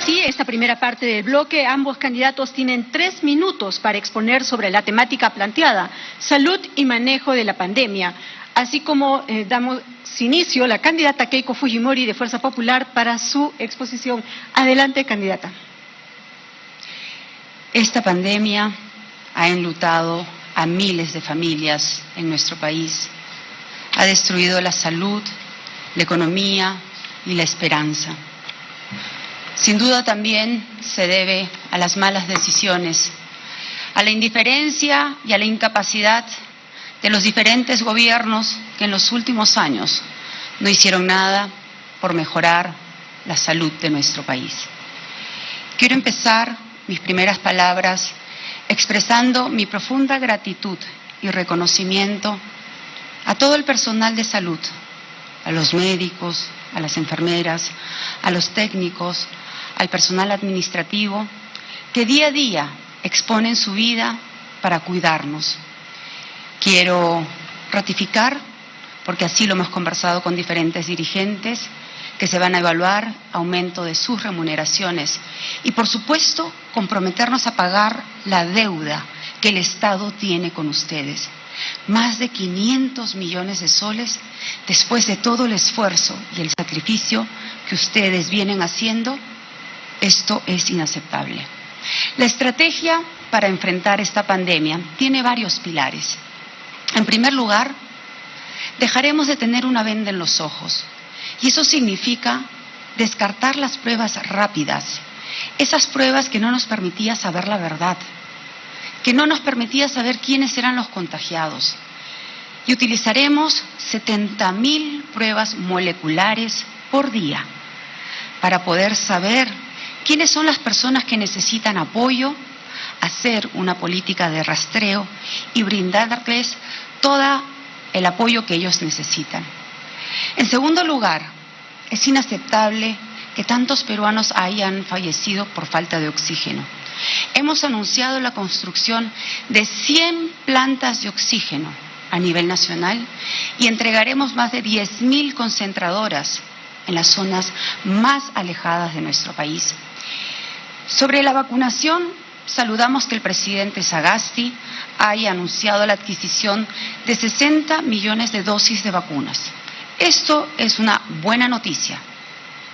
así, esta primera parte del bloque, ambos candidatos tienen 3 minutos para exponer sobre la temática planteada, salud y manejo de la pandemia. Así como damos inicio la candidata Keiko Fujimori de Fuerza Popular para su exposición. Adelante, candidata. Esta pandemia ha enlutado a miles de familias en nuestro país. Ha destruido la salud, la economía y la esperanza. Sin duda también se debe a las malas decisiones, a la indiferencia y a la incapacidad de los diferentes gobiernos que en los últimos años no hicieron nada por mejorar la salud de nuestro país. Quiero empezar mis primeras palabras expresando mi profunda gratitud y reconocimiento a todo el personal de salud, a los médicos, a las enfermeras, a los técnicos, al personal administrativo, que día a día exponen su vida para cuidarnos. Quiero ratificar, porque así lo hemos conversado con diferentes dirigentes, que se van a evaluar aumento de sus remuneraciones y, por supuesto, comprometernos a pagar la deuda que el Estado tiene con ustedes. Más de 500 millones de soles después de todo el esfuerzo y el sacrificio que ustedes vienen haciendo. Esto es inaceptable. La estrategia para enfrentar esta pandemia tiene varios pilares. En primer lugar, dejaremos de tener una venda en los ojos, y eso significa descartar las pruebas rápidas, esas pruebas que no nos permitían saber la verdad, que no nos permitía saber quiénes eran los contagiados. Y utilizaremos 70.000 pruebas moleculares por día para poder saber quiénes son las personas que necesitan apoyo, hacer una política de rastreo y brindarles todo el apoyo que ellos necesitan. En segundo lugar, es inaceptable que tantos peruanos hayan fallecido por falta de oxígeno. Hemos anunciado la construcción de 100 plantas de oxígeno a nivel nacional y entregaremos más de 10.000 concentradoras en las zonas más alejadas de nuestro país. Sobre la vacunación, saludamos que el presidente Sagasti haya anunciado la adquisición de 60 millones de dosis de vacunas. Esto es una buena noticia.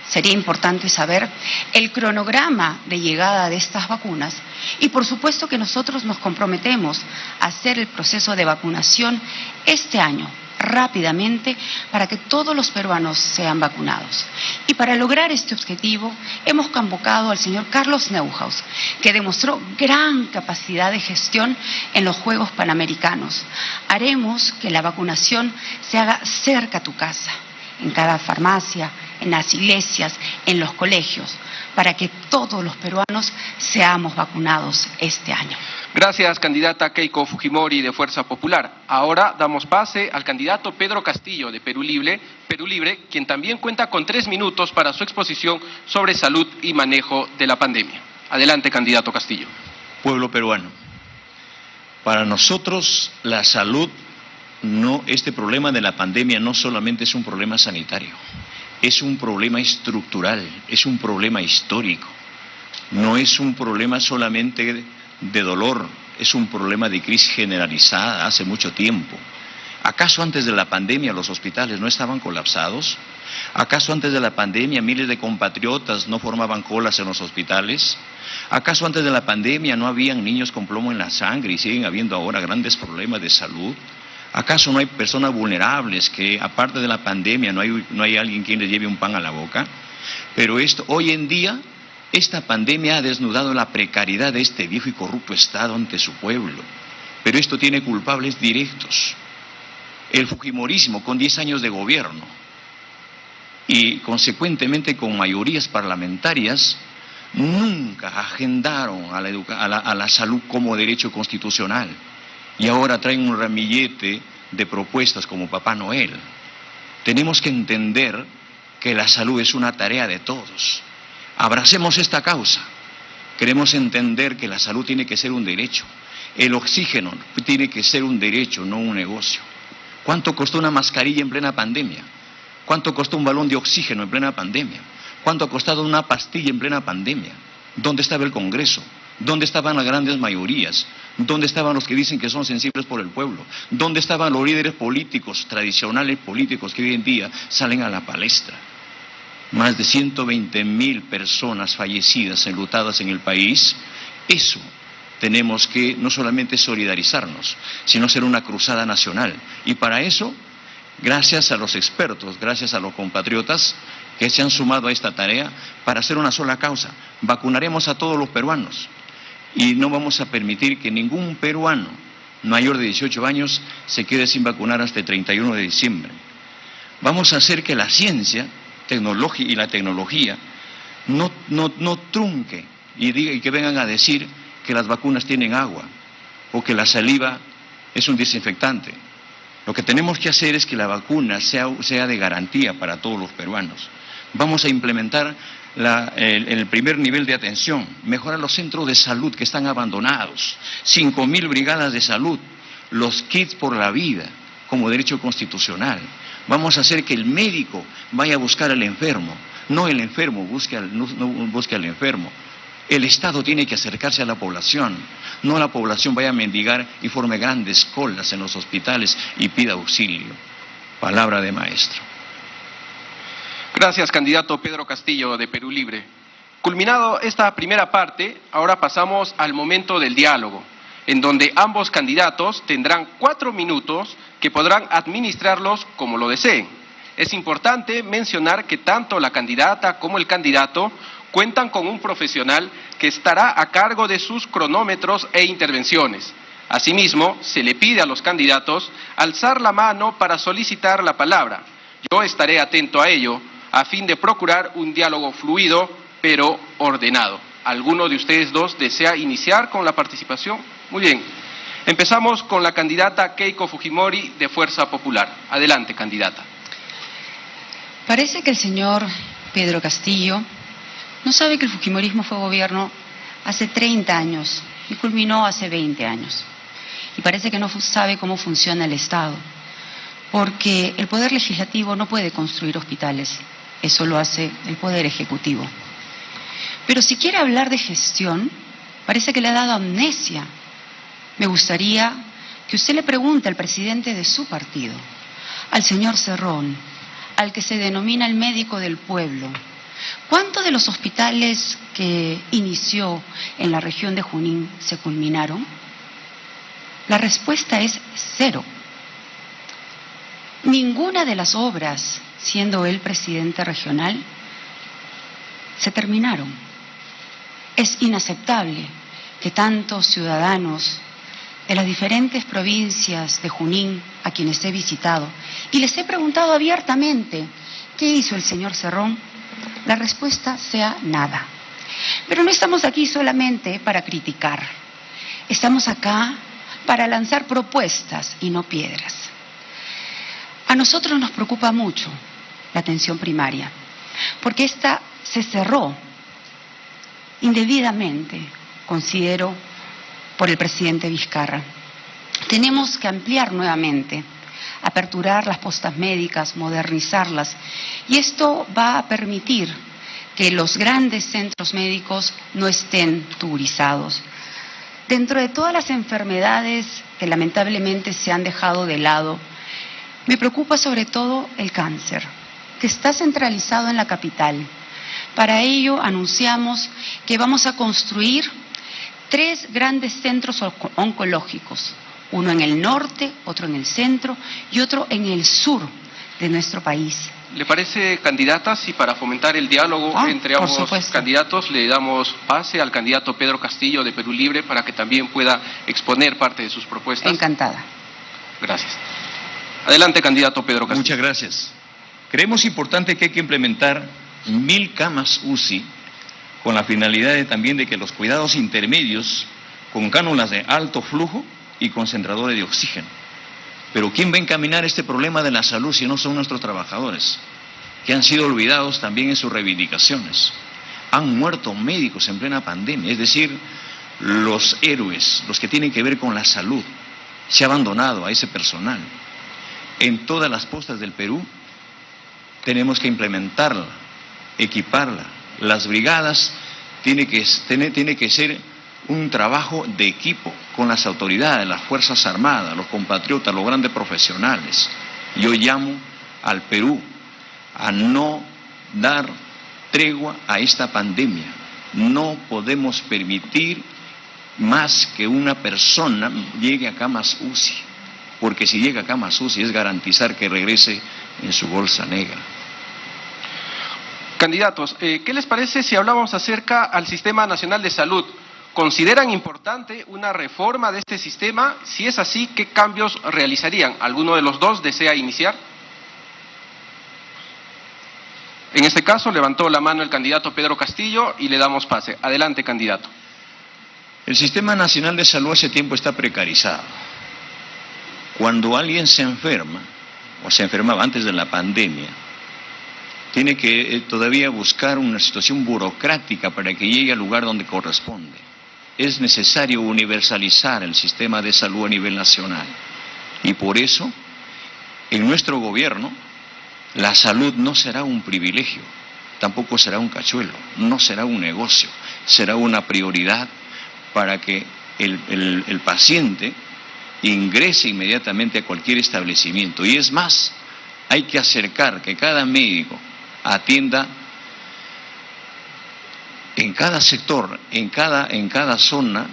Sería importante saber el cronograma de llegada de estas vacunas y, por supuesto, que nosotros nos comprometemos a hacer el proceso de vacunación este año, rápidamente, para que todos los peruanos sean vacunados. Y para lograr este objetivo, hemos convocado al señor Carlos Neuhaus, que demostró gran capacidad de gestión en los Juegos Panamericanos. Haremos que la vacunación se haga cerca a tu casa, en cada farmacia, en las iglesias, en los colegios, para que todos los peruanos seamos vacunados este año. Gracias, candidata Keiko Fujimori de Fuerza Popular. Ahora damos pase al candidato Pedro Castillo de Perú Libre, quien también cuenta con 3 minutos para su exposición sobre salud y manejo de la pandemia. Adelante, candidato Castillo. Pueblo peruano, para nosotros la salud, este problema de la pandemia no solamente es un problema sanitario, es un problema estructural, es un problema histórico, no es un problema solamente de dolor, es un problema de crisis generalizada hace mucho tiempo. ¿Acaso antes de la pandemia los hospitales no estaban colapsados? ¿Acaso antes de la pandemia miles de compatriotas no formaban colas en los hospitales? ¿Acaso antes de la pandemia no habían niños con plomo en la sangre y siguen habiendo ahora grandes problemas de salud? ¿Acaso no hay personas vulnerables que, aparte de la pandemia, no hay alguien quien les lleve un pan a la boca? Pero hoy en día, esta pandemia ha desnudado la precariedad de este viejo y corrupto Estado ante su pueblo. Pero esto tiene culpables directos. El fujimorismo, con 10 años de gobierno y, consecuentemente, con mayorías parlamentarias, nunca agendaron a la salud como derecho constitucional. Y ahora traen un ramillete de propuestas como Papá Noel. Tenemos que entender que la salud es una tarea de todos. Abracemos esta causa. Queremos entender que la salud tiene que ser un derecho. El oxígeno tiene que ser un derecho, no un negocio. ¿Cuánto costó una mascarilla en plena pandemia? ¿Cuánto costó un balón de oxígeno en plena pandemia? ¿Cuánto ha costado una pastilla en plena pandemia? ¿Dónde estaba el Congreso? ¿Dónde estaban las grandes mayorías? ¿Dónde estaban los que dicen que son sensibles por el pueblo? ¿Dónde estaban los líderes políticos, tradicionales políticos, que hoy en día salen a la palestra? Más de 120.000 personas fallecidas, enlutadas en el país. Eso tenemos que no solamente solidarizarnos, sino hacer una cruzada nacional. Y para eso, gracias a los expertos, gracias a los compatriotas que se han sumado a esta tarea para hacer una sola causa: vacunaremos a todos los peruanos y no vamos a permitir que ningún peruano mayor de 18 años se quede sin vacunar hasta el 31 de diciembre. Vamos a hacer que la ciencia y la tecnología no trunque y que vengan a decir que las vacunas tienen agua o que la saliva es un desinfectante. Lo que tenemos que hacer es que la vacuna sea de garantía para todos los peruanos. Vamos a implementar el primer nivel de atención, mejorar los centros de salud que están abandonados, 5.000 brigadas de salud, los kits por la vida como derecho constitucional. Vamos a hacer que el médico vaya a buscar al enfermo, no el enfermo busque al enfermo. El Estado tiene que acercarse a la población, no la población vaya a mendigar y forme grandes colas en los hospitales y pida auxilio. Palabra de maestro. Gracias, candidato Pedro Castillo, de Perú Libre. Culminado esta primera parte, ahora pasamos al momento del diálogo, en donde ambos candidatos tendrán 4 minutos que podrán administrarlos como lo deseen. Es importante mencionar que tanto la candidata como el candidato cuentan con un profesional que estará a cargo de sus cronómetros e intervenciones. Asimismo, se le pide a los candidatos alzar la mano para solicitar la palabra. Yo estaré atento a ello, a fin de procurar un diálogo fluido, pero ordenado. ¿Alguno de ustedes dos desea iniciar con la participación? Muy bien. Empezamos con la candidata Keiko Fujimori, de Fuerza Popular. Adelante, candidata. Parece que el señor Pedro Castillo no sabe que el fujimorismo fue gobierno hace 30 años y culminó hace 20 años. Y parece que no sabe cómo funciona el Estado, porque el Poder Legislativo no puede construir hospitales, eso lo hace el Poder Ejecutivo. Pero si quiere hablar de gestión, parece que le ha dado amnesia. Me gustaría que usted le pregunte al presidente de su partido, al señor Cerrón, al que se denomina el médico del pueblo, ¿cuántos de los hospitales que inició en la región de Junín se culminaron? La respuesta es 0. Ninguna de las obras, siendo él presidente regional, se terminaron. Es inaceptable que tantos ciudadanos de las diferentes provincias de Junín, a quienes he visitado, y les he preguntado abiertamente qué hizo el señor Cerrón, la respuesta sea nada. Pero no estamos aquí solamente para criticar, estamos acá para lanzar propuestas y no piedras. A nosotros nos preocupa mucho la atención primaria, porque esta se cerró indebidamente, considero, por el presidente Vizcarra. Tenemos que ampliar nuevamente, aperturar las postas médicas, modernizarlas, y esto va a permitir que los grandes centros médicos no estén tuburizados. Dentro de todas las enfermedades que lamentablemente se han dejado de lado, me preocupa sobre todo el cáncer, que está centralizado en la capital. Para ello anunciamos que vamos a construir 3 grandes centros oncológicos, uno en el norte, otro en el centro y otro en el sur de nuestro país. ¿Le parece, candidata, si para fomentar el diálogo entre ambos candidatos le damos pase al candidato Pedro Castillo, de Perú Libre, para que también pueda exponer parte de sus propuestas? Encantada. Gracias. Adelante, candidato Pedro Castillo. Muchas gracias. Creemos importante que hay que implementar 1000 camas UCI con la finalidad también de que los cuidados intermedios con cánulas de alto flujo y concentradores de oxígeno. Pero ¿quién va a encaminar este problema de la salud si no son nuestros trabajadores, que han sido olvidados también en sus reivindicaciones? Han muerto médicos en plena pandemia, es decir, los héroes, los que tienen que ver con la salud. Se ha abandonado a ese personal. En todas las postas del Perú tenemos que implementar equiparla. Las brigadas tiene que ser un trabajo de equipo con las autoridades, las Fuerzas Armadas, los compatriotas, los grandes profesionales. Yo llamo al Perú a no dar tregua a esta pandemia. No podemos permitir más que una persona llegue a camas UCI, porque si llega a camas UCI es garantizar que regrese en su bolsa negra. Candidatos, ¿qué les parece si hablamos acerca al Sistema Nacional de Salud? ¿Consideran importante una reforma de este sistema? Si es así, ¿qué cambios realizarían? ¿Alguno de los dos desea iniciar? En este caso, levantó la mano el candidato Pedro Castillo y le damos pase. Adelante, candidato. El Sistema Nacional de Salud hace tiempo está precarizado. Cuando alguien se enferma, o se enfermaba antes de la pandemia, tiene que todavía buscar una situación burocrática para que llegue al lugar donde corresponde. Es necesario universalizar el sistema de salud a nivel nacional. Y por eso, en nuestro gobierno, la salud no será un privilegio, tampoco será un cachuelo, no será un negocio, será una prioridad para que el paciente ingrese inmediatamente a cualquier establecimiento. Y es más, hay que acercar que cada médico atienda en cada sector, en cada zona,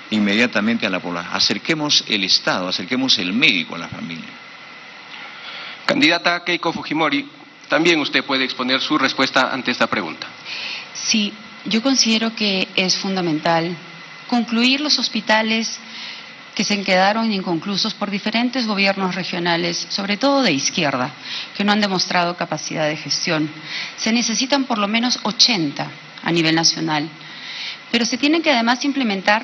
inmediatamente a la población. Acerquemos el Estado, acerquemos el médico a la familia. Candidata Keiko Fujimori, también usted puede exponer su respuesta ante esta pregunta. Sí, yo considero que es fundamental concluir los hospitales que se quedaron inconclusos por diferentes gobiernos regionales, sobre todo de izquierda, que no han demostrado capacidad de gestión. Se necesitan por lo menos 80 a nivel nacional, pero se tienen que además implementar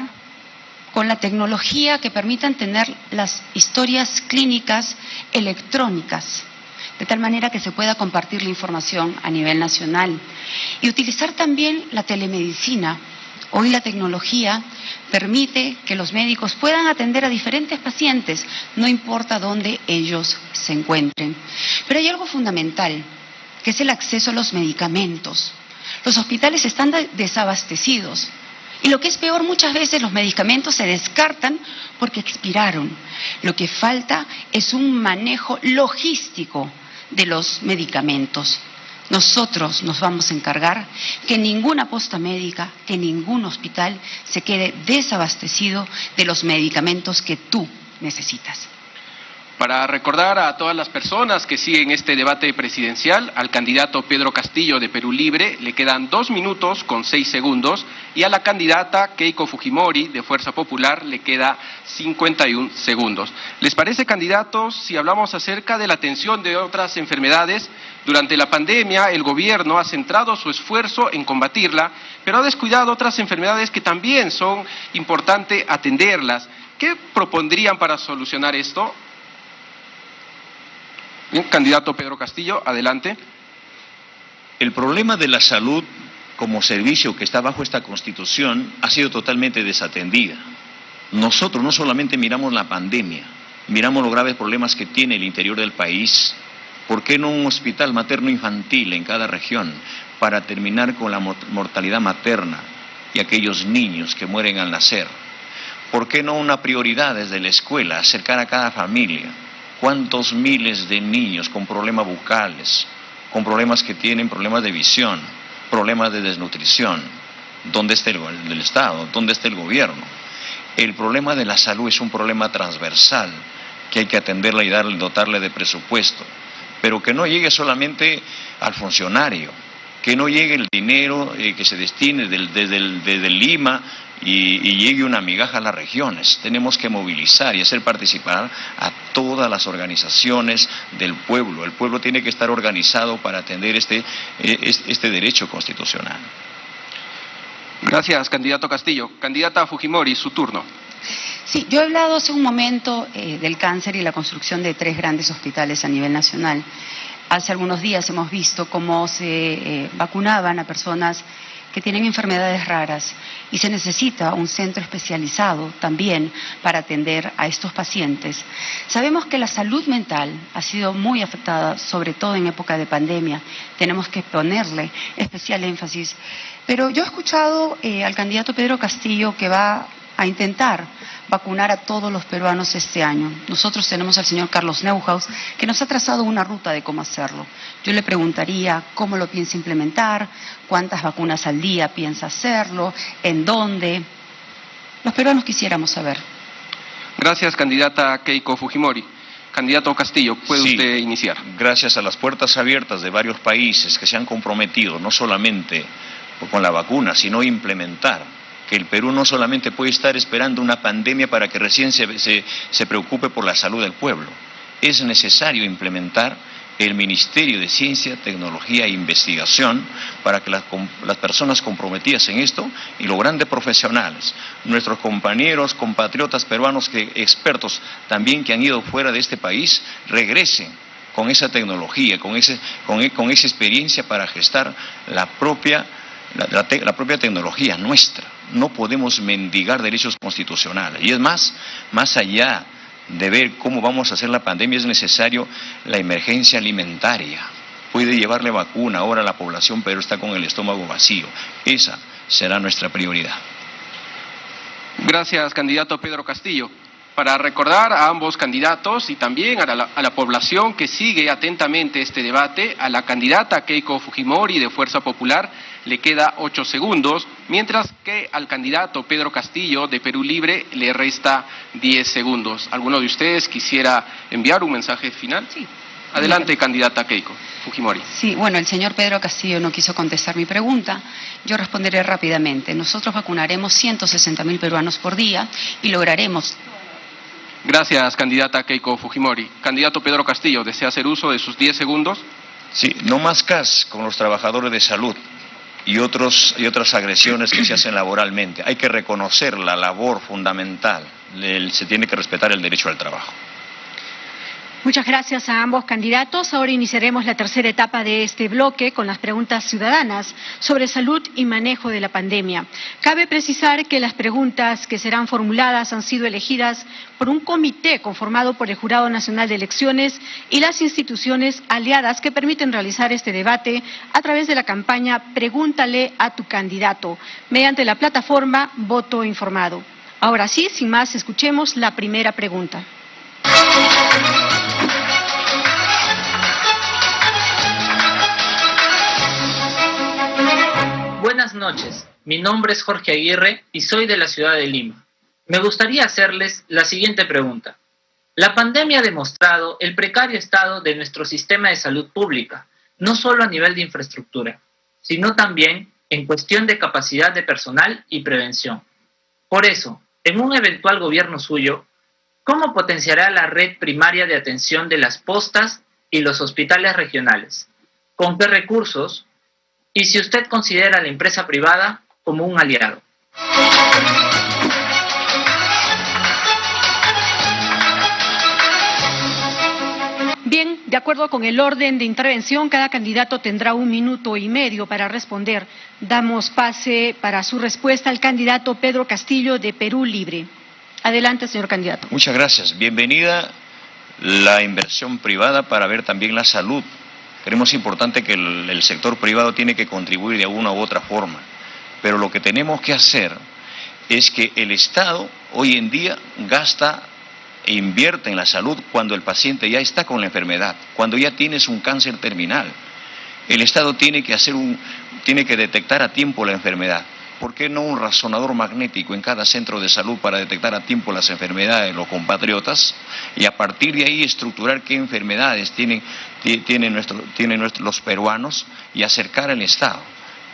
con la tecnología que permitan tener las historias clínicas electrónicas, de tal manera que se pueda compartir la información a nivel nacional. Y utilizar también la telemedicina. Hoy la tecnología permite que los médicos puedan atender a diferentes pacientes, no importa dónde ellos se encuentren. Pero hay algo fundamental, que es el acceso a los medicamentos. Los hospitales están desabastecidos. Y lo que es peor, muchas veces los medicamentos se descartan porque expiraron. Lo que falta es un manejo logístico de los medicamentos. Nosotros nos vamos a encargar que ninguna posta médica, que ningún hospital se quede desabastecido de los medicamentos que tú necesitas. Para recordar a todas las personas que siguen este debate presidencial, al candidato Pedro Castillo de Perú Libre le quedan 2 minutos con 6 segundos y a la candidata Keiko Fujimori de Fuerza Popular le queda 51 segundos. ¿Les parece, candidatos, si hablamos acerca de la atención de otras enfermedades? Durante la pandemia, el gobierno ha centrado su esfuerzo en combatirla, pero ha descuidado otras enfermedades que también son importantes atenderlas. ¿Qué propondrían para solucionar esto? Bien, candidato Pedro Castillo, adelante. El problema de la salud como servicio que está bajo esta Constitución ha sido totalmente desatendida. Nosotros no solamente miramos la pandemia, miramos los graves problemas que tiene el interior del país. ¿Por qué no un hospital materno-infantil en cada región para terminar con la mortalidad materna y aquellos niños que mueren al nacer? ¿Por qué no una prioridad desde la escuela, acercar a cada familia? ¿Cuántos miles de niños con problemas bucales, con problemas que tienen problemas de visión, problemas de desnutrición? ¿Dónde está el Estado? ¿Dónde está el gobierno? El problema de la salud es un problema transversal que hay que atenderla y dotarle de presupuesto, pero que no llegue solamente al funcionario, que no llegue el dinero que se destine desde Lima y llegue una migaja a las regiones. Tenemos que movilizar y hacer participar a todas las organizaciones del pueblo. El pueblo tiene que estar organizado para atender este derecho constitucional. Gracias, candidato Castillo. Candidata Fujimori, su turno. Sí, yo he hablado hace un momento del cáncer y la construcción de 3 grandes hospitales a nivel nacional. Hace algunos días hemos visto cómo se vacunaban a personas que tienen enfermedades raras y se necesita un centro especializado también para atender a estos pacientes. Sabemos que la salud mental ha sido muy afectada, sobre todo en época de pandemia. Tenemos que ponerle especial énfasis. Pero yo he escuchado al candidato Pedro Castillo que va a intentar vacunar a todos los peruanos este año. Nosotros tenemos al señor Carlos Neuhaus, que nos ha trazado una ruta de cómo hacerlo. Yo le preguntaría cómo lo piensa implementar, cuántas vacunas al día piensa hacerlo, en dónde. Los peruanos quisiéramos saber. Gracias, candidata Keiko Fujimori. Candidato Castillo, ¿puede usted iniciar? Gracias a las puertas abiertas de varios países que se han comprometido, no solamente con la vacuna, sino implementar, que el Perú no solamente puede estar esperando una pandemia para que recién se preocupe por la salud del pueblo. Es necesario implementar el Ministerio de Ciencia, Tecnología e Investigación para que las personas comprometidas en esto y los grandes profesionales, nuestros compañeros, compatriotas peruanos, expertos también que han ido fuera de este país, regresen con esa tecnología, con esa experiencia para gestar la propia tecnología nuestra. No podemos mendigar derechos constitucionales. Y es más allá de ver cómo vamos a hacer la pandemia, es necesario la emergencia alimentaria. Puede llevarle vacuna ahora a la población, pero está con el estómago vacío. Esa será nuestra prioridad. Gracias, candidato Pedro Castillo. Para recordar a ambos candidatos y también a la población que sigue atentamente este debate, a la candidata Keiko Fujimori de Fuerza Popular le queda 8 segundos, mientras que al candidato Pedro Castillo de Perú Libre le resta 10 segundos. ¿Alguno de ustedes quisiera enviar un mensaje final? Sí. Adelante, candidata Keiko Fujimori. Sí, bueno, el señor Pedro Castillo no quiso contestar mi pregunta. Yo responderé rápidamente. Nosotros vacunaremos 160.000 peruanos por día y lograremos... Gracias, candidata Keiko Fujimori. Candidato Pedro Castillo, ¿desea hacer uso de sus 10 segundos? Sí, no más gas con los trabajadores de salud y otras agresiones que se hacen laboralmente. Hay que reconocer la labor fundamental. Se tiene que respetar el derecho al trabajo. Muchas gracias a ambos candidatos. Ahora iniciaremos la tercera etapa de este bloque con las preguntas ciudadanas sobre salud y manejo de la pandemia. Cabe precisar que las preguntas que serán formuladas han sido elegidas por un comité conformado por el Jurado Nacional de Elecciones y las instituciones aliadas que permiten realizar este debate a través de la campaña Pregúntale a tu candidato, mediante la plataforma Voto Informado. Ahora sí, sin más, escuchemos la primera pregunta. Buenas noches, mi nombre es Jorge Aguirre y soy de la ciudad de Lima. Me gustaría hacerles la siguiente pregunta. La pandemia ha demostrado el precario estado de nuestro sistema de salud pública, no solo a nivel de infraestructura, sino también en cuestión de capacidad de personal y prevención. Por eso, en un eventual gobierno suyo, ¿cómo potenciará la red primaria de atención de las postas y los hospitales regionales? ¿Con qué recursos? Y si usted considera a la empresa privada como un aliado. Bien, de acuerdo con el orden de intervención, cada candidato tendrá 1 minuto y medio para responder. Damos pase para su respuesta al candidato Pedro Castillo de Perú Libre. Adelante, señor candidato. Muchas gracias. Bienvenida la inversión privada para ver también la salud. Creemos importante que el sector privado tiene que contribuir de alguna u otra forma. Pero lo que tenemos que hacer es que el Estado hoy en día gasta e invierte en la salud cuando el paciente ya está con la enfermedad, cuando ya tienes un cáncer terminal. El Estado tiene que detectar a tiempo la enfermedad. ¿Por qué no un razonador magnético en cada centro de salud para detectar a tiempo las enfermedades de los compatriotas y a partir de ahí estructurar qué enfermedades tienen los peruanos y acercar al Estado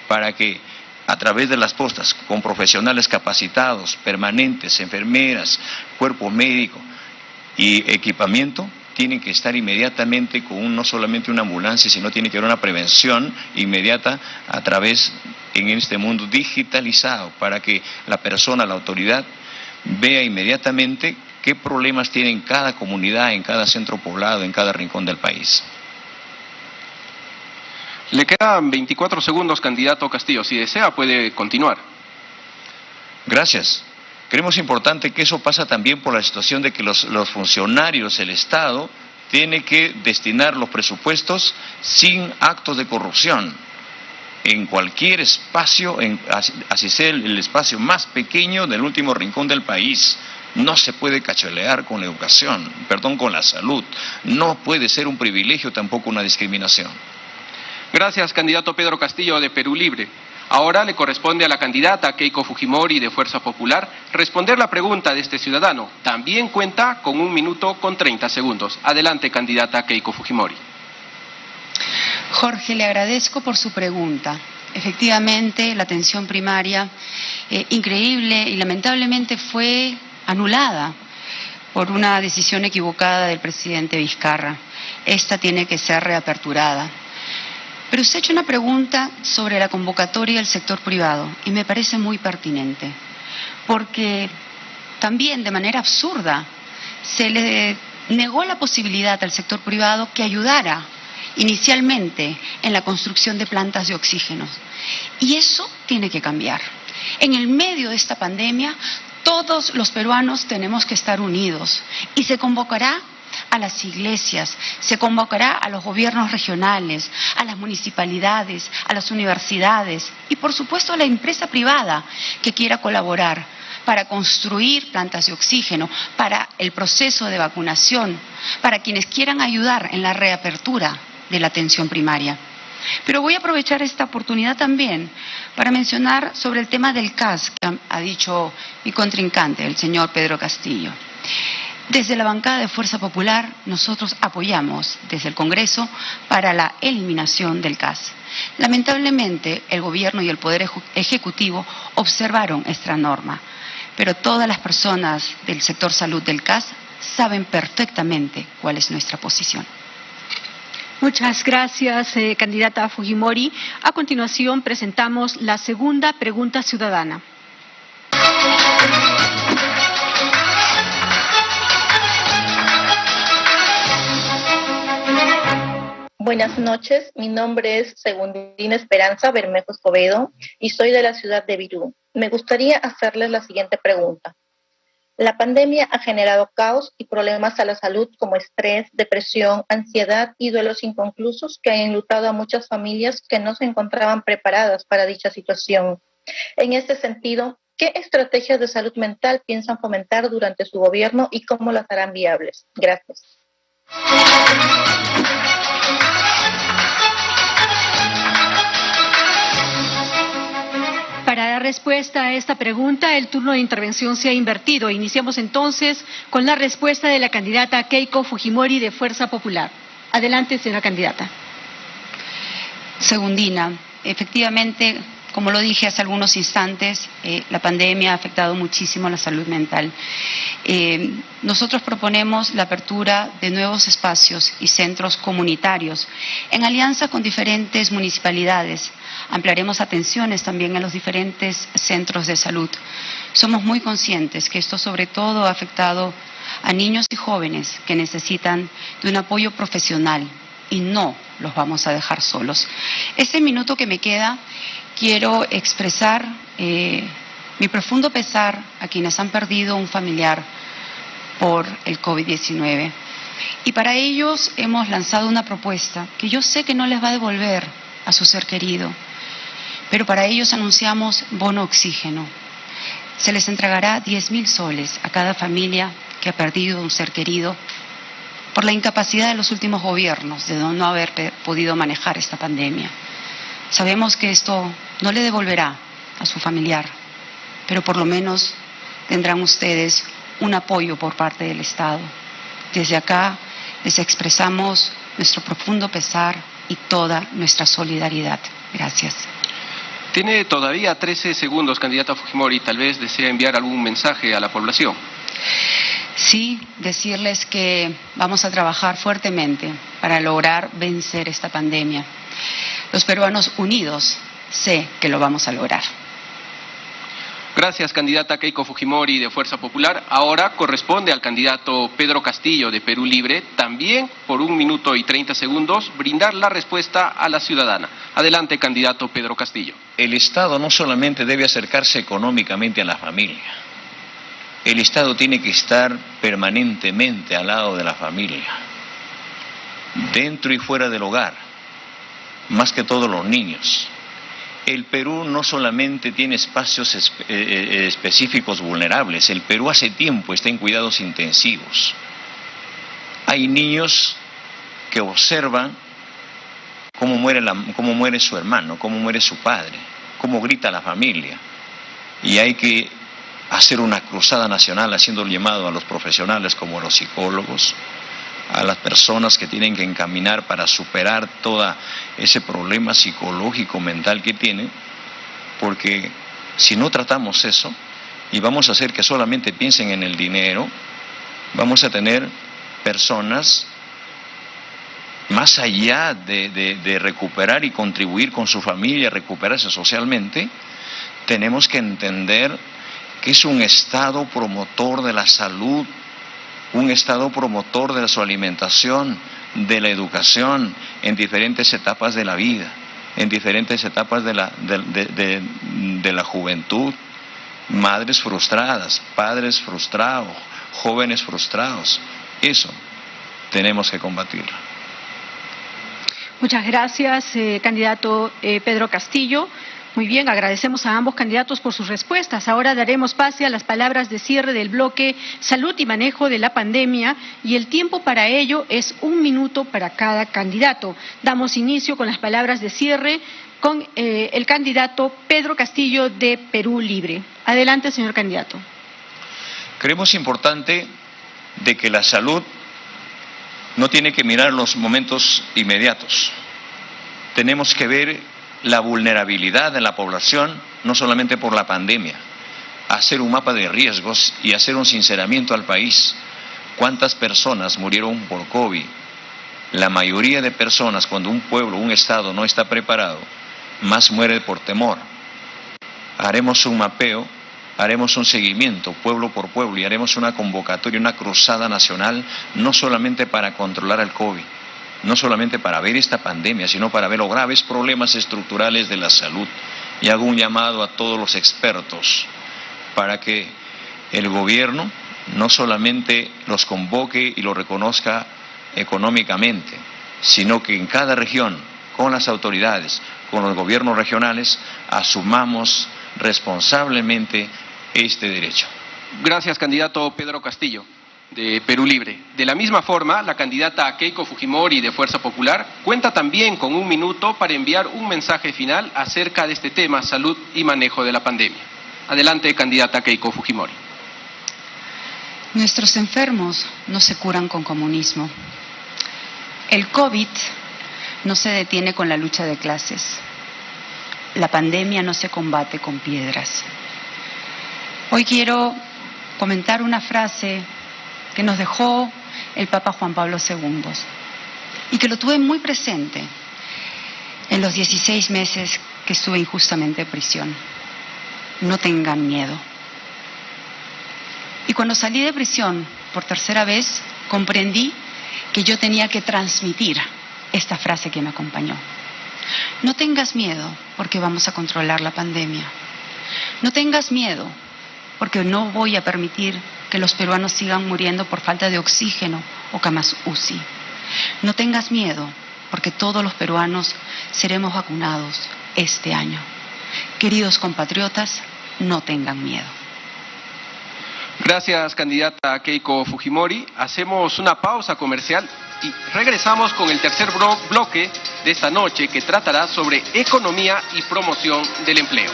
para que a través de las postas con profesionales capacitados, permanentes, enfermeras, cuerpo médico y equipamiento, tienen que estar inmediatamente con no solamente una ambulancia, sino tiene que haber una prevención inmediata a través en este mundo digitalizado para que la persona, la autoridad, vea inmediatamente qué problemas tiene en cada comunidad, en cada centro poblado, en cada rincón del país. Le quedan 24 segundos, candidato Castillo. Si desea, puede continuar. Gracias. Creemos importante que eso pasa también por la situación de que los funcionarios del Estado tienen que destinar los presupuestos sin actos de corrupción. En cualquier espacio, así sea el espacio más pequeño del último rincón del país, no se puede cacholear con la educación, con la salud. No puede ser un privilegio, tampoco una discriminación. Gracias, candidato Pedro Castillo de Perú Libre. Ahora le corresponde a la candidata Keiko Fujimori de Fuerza Popular responder la pregunta de este ciudadano. También cuenta con 1 minuto con 30 segundos. Adelante, candidata Keiko Fujimori. Jorge, le agradezco por su pregunta. Efectivamente, la atención primaria, increíble y lamentablemente fue anulada por una decisión equivocada del presidente Vizcarra. Esta tiene que ser reaperturada. Pero usted ha hecho una pregunta sobre la convocatoria del sector privado y me parece muy pertinente, porque también de manera absurda se le negó la posibilidad al sector privado que ayudara inicialmente en la construcción de plantas de oxígeno. Y eso tiene que cambiar. En el medio de esta pandemia, todos los peruanos tenemos que estar unidos y se convocará a las iglesias, se convocará a los gobiernos regionales, a las municipalidades, a las universidades y por supuesto a la empresa privada que quiera colaborar para construir plantas de oxígeno, para el proceso de vacunación, para quienes quieran ayudar en la reapertura de la atención primaria. Pero voy a aprovechar esta oportunidad también para mencionar sobre el tema del CAS, que ha dicho mi contrincante, el señor Pedro Castillo. Desde la bancada de Fuerza Popular, nosotros apoyamos desde el Congreso para la eliminación del CAS. Lamentablemente, el Gobierno y el Poder Ejecutivo observaron esta norma, pero todas las personas del sector salud del CAS saben perfectamente cuál es nuestra posición. Muchas gracias, candidata Fujimori. A continuación, presentamos la segunda pregunta ciudadana. Buenas noches, mi nombre es Segundina Esperanza Bermejo Escobedo y soy de la ciudad de Virú. Me gustaría hacerles la siguiente pregunta. La pandemia ha generado caos y problemas a la salud como estrés, depresión, ansiedad y duelos inconclusos que han enlutado a muchas familias que no se encontraban preparadas para dicha situación. En este sentido, ¿qué estrategias de salud mental piensan fomentar durante su gobierno y cómo las harán viables? Gracias. Para dar respuesta a esta pregunta, el turno de intervención se ha invertido. Iniciamos entonces con la respuesta de la candidata Keiko Fujimori de Fuerza Popular. Adelante, señora candidata. Segundina, efectivamente, como lo dije hace algunos instantes, la pandemia ha afectado muchísimo la salud mental. Nosotros proponemos la apertura de nuevos espacios y centros comunitarios en alianza con diferentes municipalidades. Ampliaremos atenciones también en los diferentes centros de salud. Somos muy conscientes que esto sobre todo ha afectado a niños y jóvenes que necesitan de un apoyo profesional y no los vamos a dejar solos. Este minuto que me queda, quiero expresar mi profundo pesar a quienes han perdido un familiar por el COVID-19. Y para ellos hemos lanzado una propuesta que yo sé que no les va a devolver a su ser querido, pero para ellos anunciamos bono oxígeno. Se les entregará 10.000 soles a cada familia que ha perdido un ser querido por la incapacidad de los últimos gobiernos de no haber podido manejar esta pandemia. Sabemos que esto no le devolverá a su familiar, pero por lo menos tendrán ustedes un apoyo por parte del Estado. Desde acá les expresamos nuestro profundo pesar y toda nuestra solidaridad. Gracias. Tiene todavía 13 segundos, candidata Fujimori. Tal vez desea enviar algún mensaje a la población. Sí, decirles que vamos a trabajar fuertemente para lograr vencer esta pandemia. Los peruanos unidos sé que lo vamos a lograr. Gracias, candidata Keiko Fujimori de Fuerza Popular. Ahora corresponde al candidato Pedro Castillo de Perú Libre, también por 1 minuto y 30 segundos, brindar la respuesta a la ciudadana. Adelante, candidato Pedro Castillo. El Estado no solamente debe acercarse económicamente a la familia, el Estado tiene que estar permanentemente al lado de la familia, dentro y fuera del hogar, más que todos los niños. El Perú no solamente tiene espacios específicos vulnerables, el Perú hace tiempo está en cuidados intensivos. Hay niños que observan cómo muere su hermano, cómo muere su padre, cómo grita la familia. Y hay que hacer una cruzada nacional haciendo el llamado a los profesionales como los psicólogos, a las personas que tienen que encaminar para superar todo ese problema psicológico, mental que tienen, porque si no tratamos eso y vamos a hacer que solamente piensen en el dinero, vamos a tener personas más allá de recuperar y contribuir con su familia, recuperarse socialmente. Tenemos que entender que es un Estado promotor de la salud, un Estado promotor de su alimentación, de la educación en diferentes etapas de la vida, en diferentes etapas de la juventud, madres frustradas, padres frustrados, jóvenes frustrados. Eso tenemos que combatirlo. Muchas gracias, candidato Pedro Castillo. Muy bien, agradecemos a ambos candidatos por sus respuestas. Ahora daremos pase a las palabras de cierre del bloque Salud y Manejo de la Pandemia, y el tiempo para ello es 1 minuto para cada candidato. Damos inicio con las palabras de cierre con el candidato Pedro Castillo de Perú Libre. Adelante, señor candidato. Creemos importante de que la salud no tiene que mirar los momentos inmediatos. Tenemos que ver la vulnerabilidad de la población, no solamente por la pandemia, hacer un mapa de riesgos y hacer un sinceramiento al país. ¿Cuántas personas murieron por COVID? La mayoría de personas, cuando un pueblo, un Estado no está preparado, más muere por temor. Haremos un mapeo, haremos un seguimiento pueblo por pueblo y haremos una convocatoria, una cruzada nacional, no solamente para controlar el COVID, no solamente para ver esta pandemia, sino para ver los graves problemas estructurales de la salud. Y hago un llamado a todos los expertos para que el gobierno no solamente los convoque y los reconozca económicamente, sino que en cada región, con las autoridades, con los gobiernos regionales, asumamos responsablemente este derecho. Gracias, candidato Pedro Castillo de Perú Libre. De la misma forma, la candidata Keiko Fujimori de Fuerza Popular cuenta también con 1 minuto para enviar un mensaje final acerca de este tema, salud y manejo de la pandemia. Adelante, candidata Keiko Fujimori. Nuestros enfermos no se curan con comunismo. El COVID no se detiene con la lucha de clases. La pandemia no se combate con piedras. Hoy quiero comentar una frase que nos dejó el Papa Juan Pablo II y que lo tuve muy presente en los 16 meses que estuve injustamente en prisión. No tengan miedo. Y cuando salí de prisión por tercera vez, comprendí que yo tenía que transmitir esta frase que me acompañó. No tengas miedo porque vamos a controlar la pandemia. No tengas miedo porque no voy a permitir que los peruanos sigan muriendo por falta de oxígeno o camas UCI. No tengas miedo, porque todos los peruanos seremos vacunados este año. Queridos compatriotas, no tengan miedo. Gracias, candidata Keiko Fujimori. Hacemos una pausa comercial y regresamos con el tercer bloque de esta noche, que tratará sobre economía y promoción del empleo.